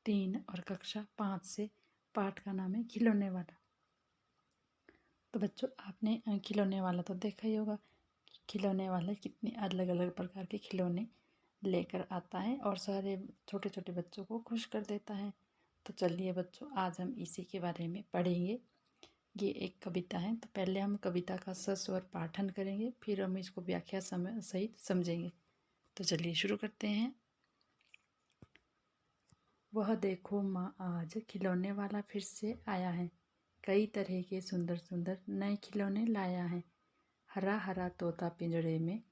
3 और कक्षा 5 से। पाठ का नाम है खिलौने वाला। तो बच्चों आपने खिलौने वाला तो देखा ही होगा कि खिलौने वाला कितने अलग अलग प्रकार के खिलौने लेकर आता है और सारे छोटे छोटे बच्चों को खुश कर देता है। तो चलिए बच्चों आज हम इसी के बारे में पढ़ेंगे। ये एक कविता है, तो पहले हम कविता का सस्वर पाठन करेंगे, फिर हम इसको व्याख्या सहित समझेंगे। तो चलिए शुरू करते हैं। वह देखो माँ आज खिलौने वाला फिर से आया है, कई तरह के सुंदर सुंदर नए खिलौने लाया है। हरा हरा तोता पिंजड़े में,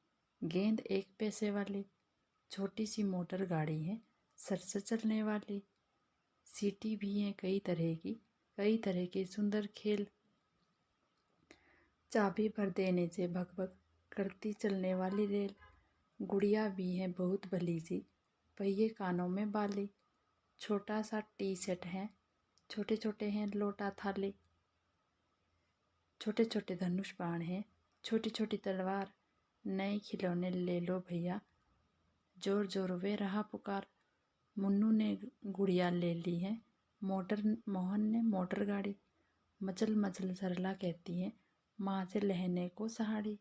गेंद 1 पैसे वाली, छोटी सी मोटर गाड़ी है सर से चलने वाली, सीटी भी है कई तरह की, कई तरह के सुंदर खेल, चाबी भर देने से भग भग करती चलने वाली रेल, गुड़िया भी है बहुत भली सी, पहिए कानों में बाली, छोटा सा टी सेट है, छोटे छोटे हैं लोटा थाली, छोटे छोटे धनुष बाण हैं, छोटी छोटी तलवार, नए खिलौने ले लो भैया, जोर जोर वे रहा पुकार। मुन्नू ने गुड़िया ले ली है, मोहन ने मोटर गाड़ी, मचल मचल सरला कहती है माँ से लहने को सहाड़ी।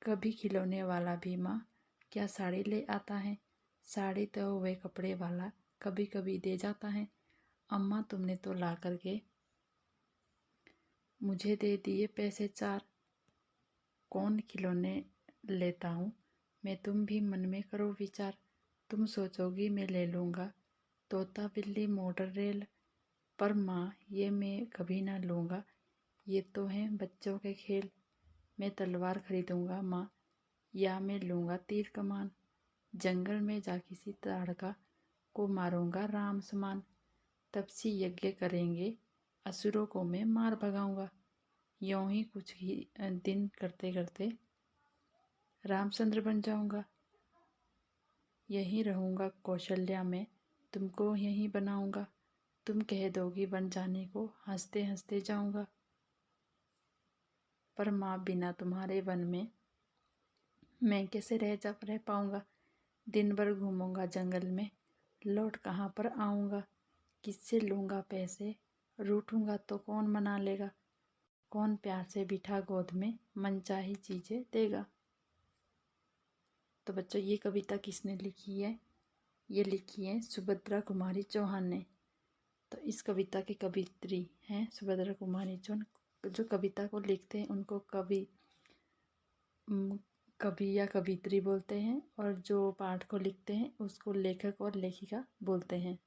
कभी खिलौने वाला भी माँ क्या साड़ी ले आता है, साड़ी तो वे कपड़े वाला कभी कभी दे जाता है। अम्मा तुमने तो ला करके मुझे दे दिए पैसे 4, कौन खिलौने लेता हूँ मैं, तुम भी मन में करो विचार। तुम सोचोगी मैं ले लूँगा तोता बिल्ली मोटर रेल, पर माँ ये मैं कभी ना लूँगा, ये तो हैं बच्चों के खेल। मैं तलवार खरीदूँगा माँ, या मैं लूँगा तीर कमान, जंगल में जा किसी ताड़का को मारूँगा राम समान, तपसी यज्ञ करेंगे असुरों को मैं मार भगाऊँगा। यूँ ही कुछ ही दिन करते करते रामचंद्र बन जाऊँगा, यहीं रहूँगा कौशल्या में, तुमको यहीं बनाऊँगा, तुम कह दोगी बन जाने को हंसते हंसते जाऊँगा। पर माँ बिना तुम्हारे वन में मैं कैसे रह पाऊँगा, दिन भर घूमूँगा जंगल में, लौट कहाँ पर आऊँगा, किससे लूँगा पैसे, रूठूँगा तो कौन मना लेगा, कौन प्यार से बिठा गोद में मनचाही चीज़ें देगा। तो बच्चों ये कविता किसने लिखी है, ये लिखी है सुभद्रा कुमारी चौहान ने। तो इस कविता की कवित्री हैं सुभद्रा कुमारी चौहान। जो कविता को लिखते हैं उनको कवि या कवित्री बोलते हैं, और जो पाठ को लिखते हैं उसको लेखक और लेखिका बोलते हैं।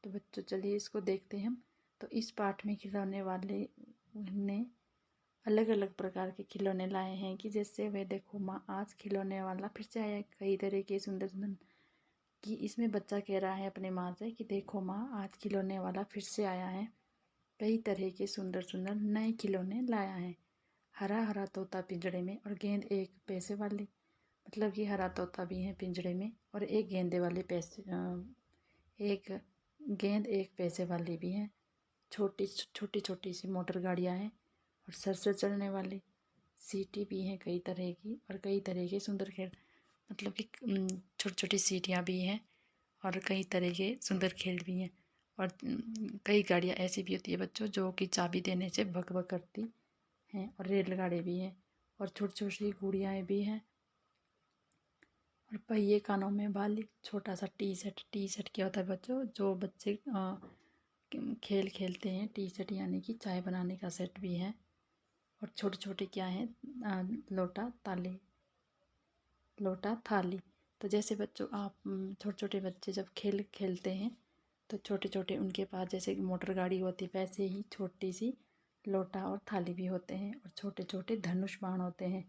तो बच्चों चलिए इसको देखते हैं हम। तो इस पाठ में खिलौने वाले ने अलग अलग प्रकार के खिलौने लाए हैं, कि जैसे वे देखो माँ आज खिलौने वाला फिर से आया, कई तरह के सुंदर सुंदर, कि इसमें बच्चा कह रहा है अपने माँ से कि देखो माँ आज खिलौने वाला फिर से आया है, कई तरह के सुंदर सुंदर नए खिलौने लाया है। हरा हरा तोता पिंजड़े में और गेंद 1 पैसे वाली, मतलब कि हरा तोता भी है पिंजड़े में और एक गेंदे वाले एक गेंद 1 पैसे वाली भी है। छोटी छोटी छोटी सी मोटर गाड़ियाँ हैं और सर से चलने वाली, सीटी भी हैं कई तरह की और कई तरह के सुंदर खेल, मतलब कि छोटी छोटी सीटियाँ भी हैं और कई तरह के सुंदर खेल भी हैं। और कई गाड़ियाँ ऐसी भी होती है बच्चों जो कि चाबी देने से भग भग करती हैं, और रेलगाड़ी भी हैं और छोटी छोटी गुड़ियाँ भी हैं, और पहिए कानों में बाली, छोटा सा टी सेट क्या होता है बच्चों, जो बच्चे खेल खेलते हैं, टी सेट यानी कि चाय बनाने का सेट भी है। और छोटे छोटे क्या हैं, लोटा थाली। तो जैसे बच्चों आप छोटे छोटे बच्चे जब खेल खेलते हैं तो छोटे छोटे उनके पास जैसे कि मोटर गाड़ी होती है, वैसे ही छोटी सी लोटा और थाली भी होते हैं, और छोटे छोटे धनुष बाण होते हैं।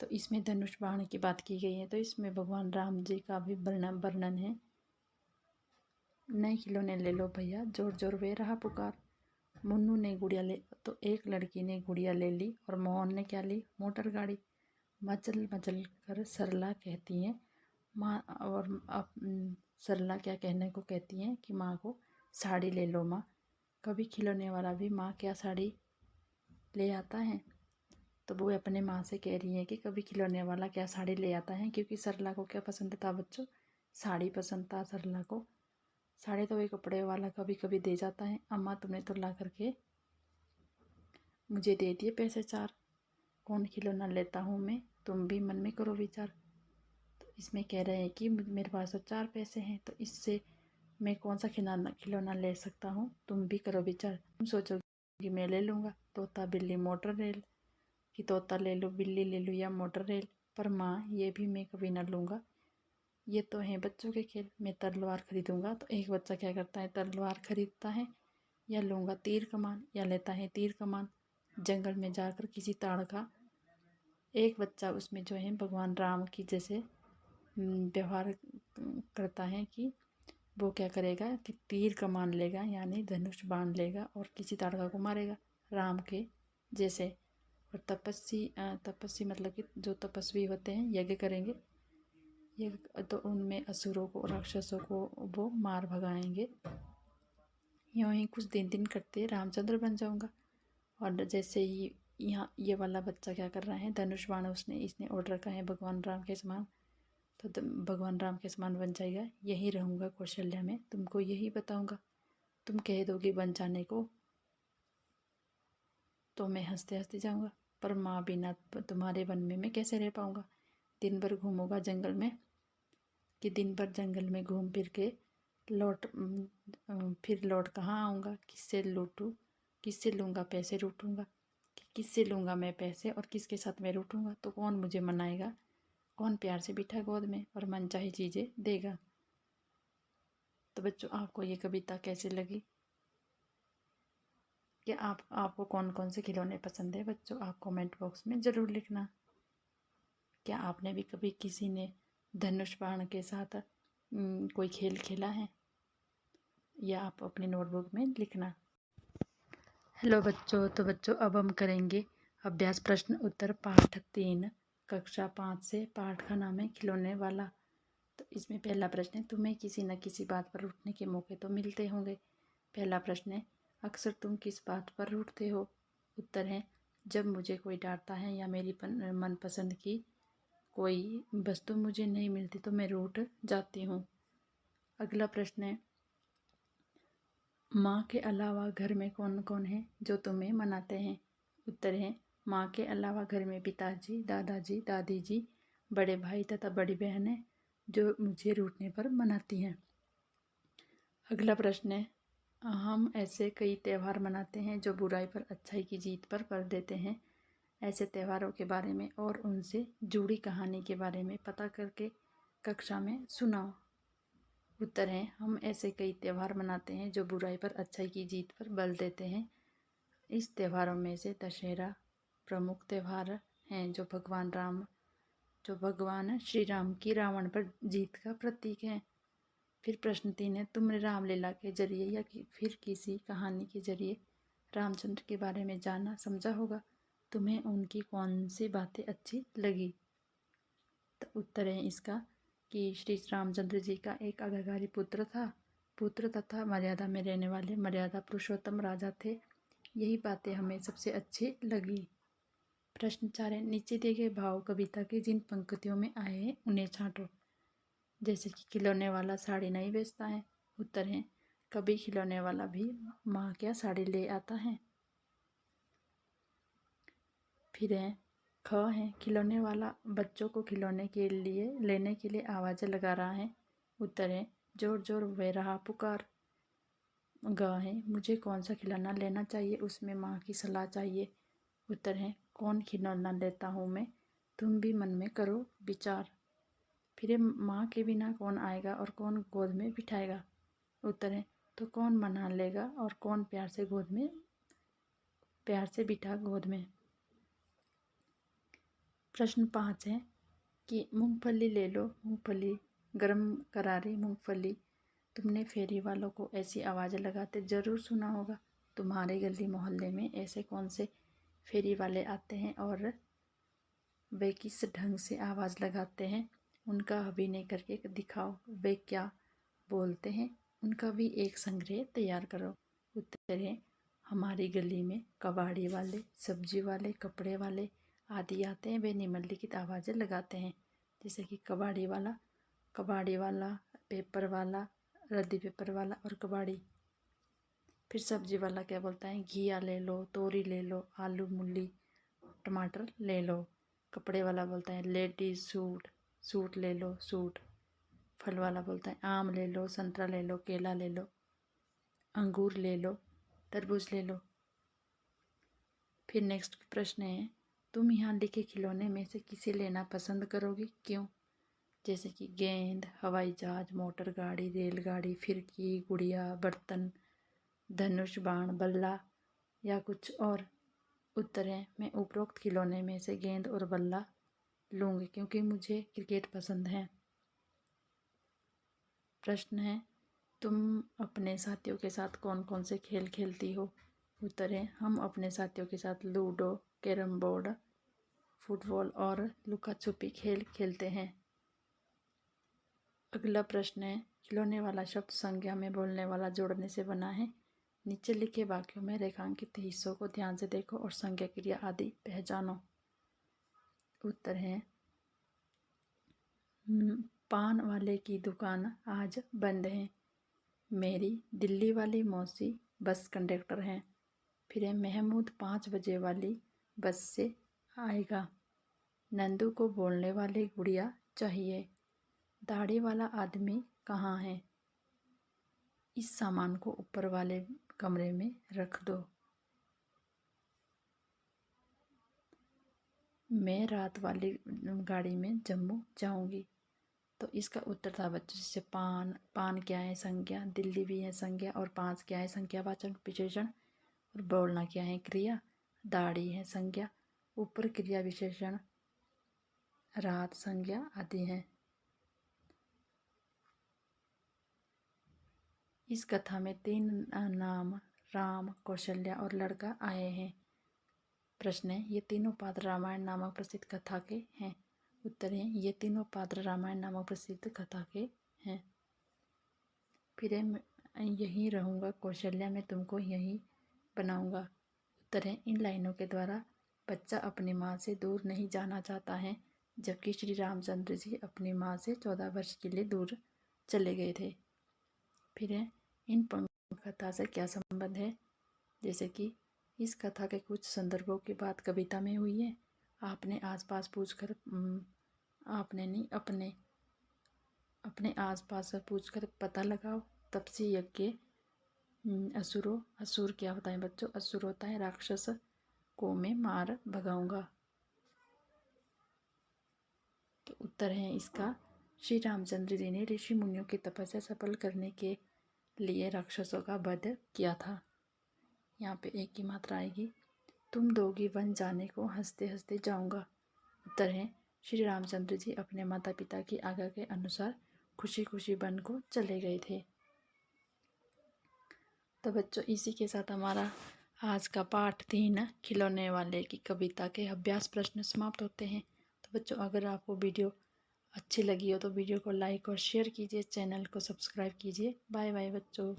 तो इसमें धनुष बाण की बात की गई है, तो इसमें भगवान राम जी का भी वर्णन है। नए खिलौने ले लो भैया, जोर जोर वे रहा पुकार। मुन्नू ने गुड़िया ले, तो एक लड़की ने गुड़िया ले ली और मोहन ने क्या ली, मोटर गाड़ी। मचल मचल कर सरला कहती हैं माँ, और अब सरला क्या कहने को कहती हैं कि माँ को साड़ी ले लो माँ। कभी खिलौने वाला भी माँ क्या साड़ी ले आता है, तो वो अपने माँ से कह रही है कि कभी खिलौने वाला क्या साड़ी ले आता है, क्योंकि सरला को क्या पसंद था बच्चों, साड़ी पसंद था सरला को। साड़ी तो वही कपड़े वाला कभी कभी दे जाता है। अम्मा तुमने तो ला करके मुझे दे दिए पैसे 4, कौन खिलौना लेता हूँ मैं, तुम भी मन में करो विचार। तो इसमें कह रहे हैं कि मेरे पास तो 4 पैसे हैं, तो इससे मैं कौन सा खिलौना ले सकता हूँ, तुम भी करो विचार। तुम सोचोगे कि मैं ले लूँगा तोता बिल्ली मोटर रेल, कि तोता ले लो, बिल्ली ले लो या मोटर रेल, पर माँ ये भी मैं कभी ना लूँगा, ये तो है बच्चों के खेल। मैं तलवार खरीदूँगा। तो एक बच्चा क्या करता है, तलवार खरीदता है, या लूँगा तीर कमान, या लेता है तीर कमान जंगल में जाकर किसी ताड़ का। एक बच्चा उसमें जो है भगवान राम की जैसे व्यवहार करता है कि वो क्या करेगा कि तीर कमान लेगा, यानी धनुष बाण लेगा और किसी ताड़का को मारेगा राम के जैसे। और तपस्वी मतलब कि जो तपस्वी होते हैं यज्ञ करेंगे, यज्ञ तो उनमें असुरों को राक्षसों को वो मार भगाएंगे। यूँ ही कुछ दिन करते रामचंद्र बन जाऊंगा। और जैसे ही यहाँ ये वाला बच्चा क्या कर रहा है, धनुष बाण इसने ऑर्डर रखा है भगवान राम के समान, तो भगवान राम के समान बन जाएगा। यही रहूँगा कौशल्या में, तुमको यही बताऊँगा। तुम कह दोगे बन जाने को तो मैं हंसते हंसते जाऊँगा, पर माँ बिना तुम्हारे वन में मैं कैसे रह पाऊँगा। दिन भर घूमूंगा जंगल में, कि दिन भर जंगल में घूम फिर के फिर लौट कहाँ आऊँगा, किससे लूटूँ, किससे लूँगा पैसे, रूठूँगा कि किससे लूँगा मैं पैसे और किसके साथ मैं रूठूँगा। तो कौन मुझे मनाएगा, कौन प्यार से बिठा गोद में और मनचाही चीज़ें देगा। तो बच्चों आपको ये कविता कैसी लगी, कि आपको कौन कौन से खिलौने पसंद है बच्चों, आप कमेंट बॉक्स में ज़रूर लिखना। क्या आपने भी कभी किसी ने धनुष बाण के साथ कोई खेल खेला है, या आप अपनी नोटबुक में लिखना। हेलो बच्चों, तो बच्चों अब हम करेंगे अभ्यास प्रश्न उत्तर पाठ 3 कक्षा 5 से। पाठ का नाम है खिलौने वाला। तो इसमें पहला प्रश्न है, तुम्हें किसी न किसी बात पर रूठने के मौके तो मिलते होंगे। पहला प्रश्न है, अक्सर तुम किस बात पर रूठते हो। उत्तर है, जब मुझे कोई डांटता है या मेरी मनपसंद की कोई वस्तु मुझे नहीं मिलती तो मैं रूठ जाती हूँ। अगला प्रश्न है, माँ के अलावा घर में कौन कौन है जो तुम्हें मनाते हैं। उत्तर है, माँ के अलावा घर में पिताजी, दादाजी, दादी जी, बड़े भाई तथा बड़ी बहन है जो मुझे रूठने पर मनाती हैं। अगला प्रश्न है, हम ऐसे कई त्यौहार मनाते हैं जो बुराई पर अच्छाई की जीत पर कर देते हैं। ऐसे त्योहारों के बारे में और उनसे जुड़ी कहानी के बारे में पता करके कक्षा में सुनाओ। उत्तर है, हम ऐसे कई त्यौहार मनाते हैं जो बुराई पर अच्छाई की जीत पर बल देते हैं। इस त्योहारों में से दशहरा प्रमुख त्यौहार हैं जो भगवान श्री राम की रावण पर जीत का प्रतीक है। फिर प्रश्न 3 है, तुमने रामलीला के जरिए या फिर किसी कहानी के जरिए रामचंद्र के बारे में जाना समझा होगा। तुम्हें उनकी कौन सी बातें अच्छी लगी। तो उत्तर है इसका कि श्री रामचंद्र जी का एक आज्ञाकारी पुत्र तथा मर्यादा में रहने वाले मर्यादा पुरुषोत्तम राजा थे। यही बातें हमें सबसे अच्छी लगी। प्रश्न 4 है, नीचे दिए गए भाव कविता की जिन पंक्तियों में आए हैं उन्हें छांटो। जैसे कि खिलौने वाला साड़ी नहीं बेचता है। उत्तर है, कभी खिलौने वाला भी माँ क्या साड़ी ले आता है। फिर है, ख है, खिलौने वाला बच्चों को खिलौने के लिए लेने के लिए आवाज़ें लगा रहा है। उत्तर है, जोर जोर वे रहा पुकार। ग है, मुझे कौन सा खिलौना लेना चाहिए उसमें माँ की सलाह चाहिए। उत्तर है, कौन खिलौना लेता हूँ मैं, तुम भी मन में करो विचार। फिर माँ के बिना कौन आएगा और कौन गोद में बिठाएगा। उत्तर है, तो कौन मना लेगा और कौन प्यार से बिठा गोद में। प्रश्न 5 है कि मूंगफली ले लो, मूंगफली गरम करारी मूंगफली। तुमने फेरी वालों को ऐसी आवाज़ें लगाते ज़रूर सुना होगा। तुम्हारे गली मोहल्ले में ऐसे कौन से फेरी वाले आते हैं और वे किस ढंग से आवाज़ लगाते हैं, उनका अभिनय करके दिखाओ। वे क्या बोलते हैं, उनका भी एक संग्रह तैयार करो। उत्तर है, हमारी गली में कबाड़ी वाले, सब्जी वाले, कपड़े वाले आदि आते हैं। वे निम्नलिखित आवाज़ें लगाते हैं। जैसे कि कबाड़ी वाला पेपर वाला, रद्दी पेपर वाला और कबाड़ी। फिर सब्जी वाला क्या बोलता है, घिया ले लो, तोरी ले लो, आलू मूली टमाटर ले लो। कपड़े वाला बोलता है लेडीज सूट, सूट ले लो सूट। फल वाला बोलता है आम ले लो, संतरा ले लो, केला ले लो, अंगूर ले लो, तरबूज ले लो। फिर नेक्स्ट प्रश्न है, तुम यहाँ लिखे खिलौने में से किसे लेना पसंद करोगी, क्यों? जैसे कि गेंद, हवाई जहाज, मोटर गाड़ी, रेलगाड़ी, फिरकी, गुड़िया, बर्तन, धनुष, बाण, बल्ला या कुछ और। उत्तर है, मैं उपरोक्त खिलौने में से गेंद और बल्ला लूँगी क्योंकि मुझे क्रिकेट पसंद है। प्रश्न है, तुम अपने साथियों के साथ कौन कौन से खेल खेलती हो? उत्तर है, हम अपने साथियों के साथ लूडो, कैरम बोर्ड, फुटबॉल और लुका छुपी खेल खेलते हैं। अगला प्रश्न है, खिलौने वाला शब्द संज्ञा में बोलने वाला जोड़ने से बना है। नीचे लिखे वाक्यों में रेखांकित हिस्सों को ध्यान से देखो और संज्ञा क्रिया आदि पहचानो। उत्तर है, पान वाले की दुकान आज बंद है। मेरी दिल्ली वाली मौसी बस कंडक्टर हैं। फिर है, महमूद 5 बजे वाली बस से आएगा। नंदू को बोलने वाली गुड़िया चाहिए। दाढ़ी वाला आदमी कहाँ है? इस सामान को ऊपर वाले कमरे में रख दो। मैं रात वाली गाड़ी में जम्मू जाऊंगी। तो इसका उत्तर था बच्चों, जैसे पान, पान क्या है संज्ञा, दिल्ली भी है संज्ञा, और 5 क्या है संज्ञावाचक विशेषण, और बोलना क्या है क्रिया, दाढ़ी है संज्ञा, ऊपर क्रिया विशेषण, रात संज्ञा आदि है। इस कथा में 3 नाम राम, कौशल्या और लड़का आए हैं। प्रश्न है, ये तीनों पात्र रामायण नामक प्रसिद्ध कथा के हैं। उत्तर है, ये तीनों पात्र रामायण नामक प्रसिद्ध कथा के हैं। फिर है, यहीं रहूँगा कौशल्या, मैं तुमको यहीं बनाऊँगा। उत्तर है, इन लाइनों के द्वारा बच्चा अपनी माँ से दूर नहीं जाना चाहता है, जबकि श्री रामचंद्र जी अपनी माँ से 14 वर्ष के लिए दूर चले गए थे। फिर है, इन कथा से क्या संबंध है? जैसे कि इस कथा के कुछ संदर्भों की बात कविता में हुई है। आपने आसपास पूछकर, आपने नहीं, अपने आसपास पूछकर पता लगाओ। तपसी यज्ञ असुरो, असुर क्या होता है बच्चों? असुर होता है राक्षस को मैं मार भगाऊंगा। तो उत्तर है इसका, श्री रामचंद्र जी ने ऋषि मुनियों की तपस्या सफल करने के लिए राक्षसों का वध किया था। यहाँ पे एक की मात्रा आएगी। तुम दोगी वन जाने को, हंसते हंसते जाऊंगा। उत्तर है, श्री रामचंद्र जी अपने माता पिता की आज्ञा के अनुसार खुशी खुशी वन को चले गए थे। तो बच्चों, इसी के साथ हमारा आज का पाठ 3 खिलौने वाले की कविता के अभ्यास प्रश्न समाप्त होते हैं। तो बच्चों, अगर आपको वीडियो अच्छी लगी हो तो वीडियो को लाइक और शेयर कीजिए, चैनल को सब्सक्राइब कीजिए। बाय बाय बच्चों।